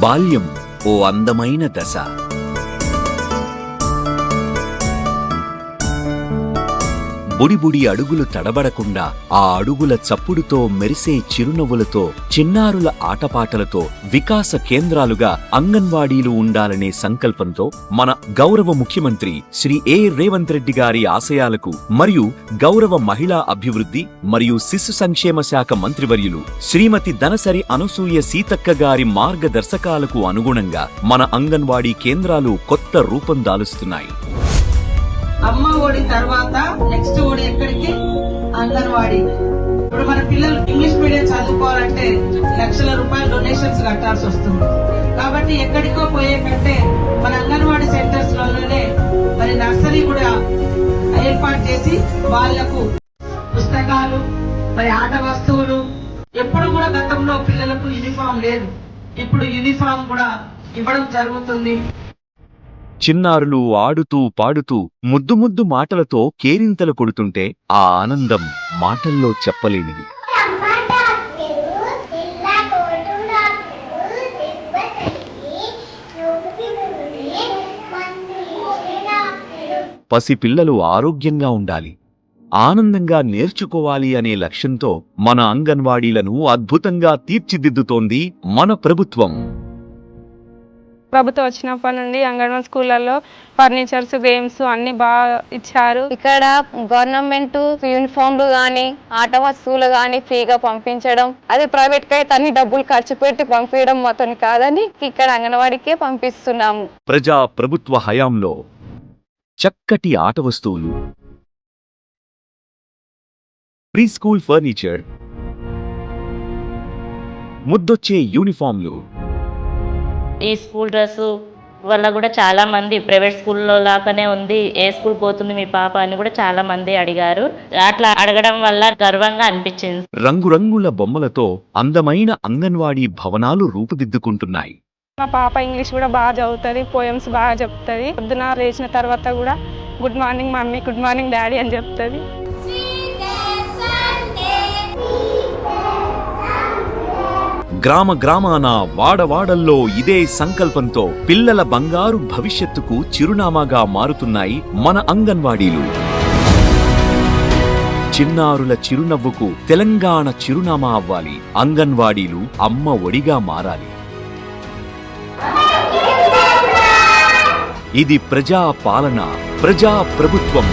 బాల్యం ఓ అందమైన దశ. బుడిబుడి అడుగులు తడబడకుండా ఆ అడుగుల చప్పుడుతో మెరిసే చిరునవ్వులతో, చిన్నారుల ఆటపాటలతో వికాస కేంద్రాలుగా అంగన్వాడీలు ఉండాలనే సంకల్పంతో మన గౌరవ ముఖ్యమంత్రి శ్రీ ఏ రేవంత్ రెడ్డి గారి ఆశయాలకు మరియు గౌరవ మహిళా అభివృద్ధి మరియు శిశు సంక్షేమ శాఖ మంత్రివర్యులు శ్రీమతి దనసరి అనసూయ సీతక్క గారి మార్గదర్శకాలకు అనుగుణంగా మన అంగన్వాడీ కేంద్రాలు కొత్త రూపం దాలుస్తున్నాయి. అమ్మ ఒడి తర్వాత నెక్స్ట్ ఒడి ఎక్కడికి? అంగన్వాడీ. ఇప్పుడు మన పిల్లలు ఇంగ్లీష్ మీడియం చదువుకోవాలంటే లక్షల రూపాయలు డొనేషన్స్ కట్టాల్సి వస్తుంది. కాబట్టి ఎక్కడికో పోయే కంటే మన అంగన్వాడీ సెంటర్స్ లోనే మరి నర్సరీ కూడా ఏర్పాటు చేసి వాళ్లకు పుస్తకాలు, మరి ఆట వస్తువులు, ఎప్పుడు కూడా గతంలో పిల్లలకు యూనిఫామ్ లేదు, ఇప్పుడు యూనిఫామ్ కూడా ఇవ్వడం జరుగుతుంది. చిన్నారులు ఆడుతూ పాడుతూ ముద్దు ముద్దు మాటలతో కేరింతలు కొడుతుంటే ఆ ఆనందం మాటల్లో చెప్పలేనిది. పసిపిల్లలు ఆరోగ్యంగా ఉండాలి, ఆనందంగా నేర్చుకోవాలి అనే లక్ష్యంతో మన అంగన్వాడీలను అద్భుతంగా తీర్చిదిద్దుతోంది మన ప్రభుత్వం. ప్రభుత్వం వచ్చినప్పటి నుండి అంగన్వాడీ స్కూళ్ళల్లో ఫర్నిచర్స్, గేమ్స్ అన్ని బాగా ఇచ్చారు. ఇక్కడ గవర్నమెంట్ యూనిఫామ్లు కానీ ఆట వస్తువులు కానీ ఫ్రీగా పంపించడం, అదే ప్రైవేట్ కి అయితే అన్ని డబ్బులు ఖర్చు పెట్టి పంపించడం మొత్తం కాదని ఇక్కడ అంగన్వాడీకే పంపిస్తున్నాము. ప్రజా ప్రభుత్వ హయాంలో చక్కటి ఆట వస్తువులు, ప్రీ స్కూల్ ఫర్నిచర్, ముద్దొచ్చే యూనిఫామ్లు, ఈ స్కూల్ డ్రెస్ వల్ల కూడా చాలా మంది ప్రైవేట్ స్కూల్లో లాగానే ఉంది, ఏ స్కూల్ పోతుంది మీ పాప అని కూడా చాలా మంది అడిగారు. అట్లా అడగడం వల్ల గర్వంగా అనిపించింది. రంగురంగుల బొమ్మలతో అందమైన అంగన్వాడీ భవనాలు రూపుదిద్దుకుంటున్నాయి. మా పాప ఇంగ్లీష్ కూడా బాగా చదువుతుంది, పోయమ్స్ బాగా చెప్తుంది. పొద్దున లేచిన తర్వాత కూడా good morning mummy, good morning daddy అని చెప్తుంది. గ్రామ గ్రామాన వాడవాడల్లో ఇదే సంకల్పంతో పిల్లల బంగారు భవిష్యత్తుకు చిరునామాగా మారుతున్నాయి మన అంగన్వాడీలు. చిన్నారుల చిరునవ్వుకు తెలంగాణ చిరునామా అవ్వాలి. అంగన్వాడీలు అమ్మ ఒడిగా మారాలి. ఇది ప్రజా పాలన, ప్రజా ప్రభుత్వం.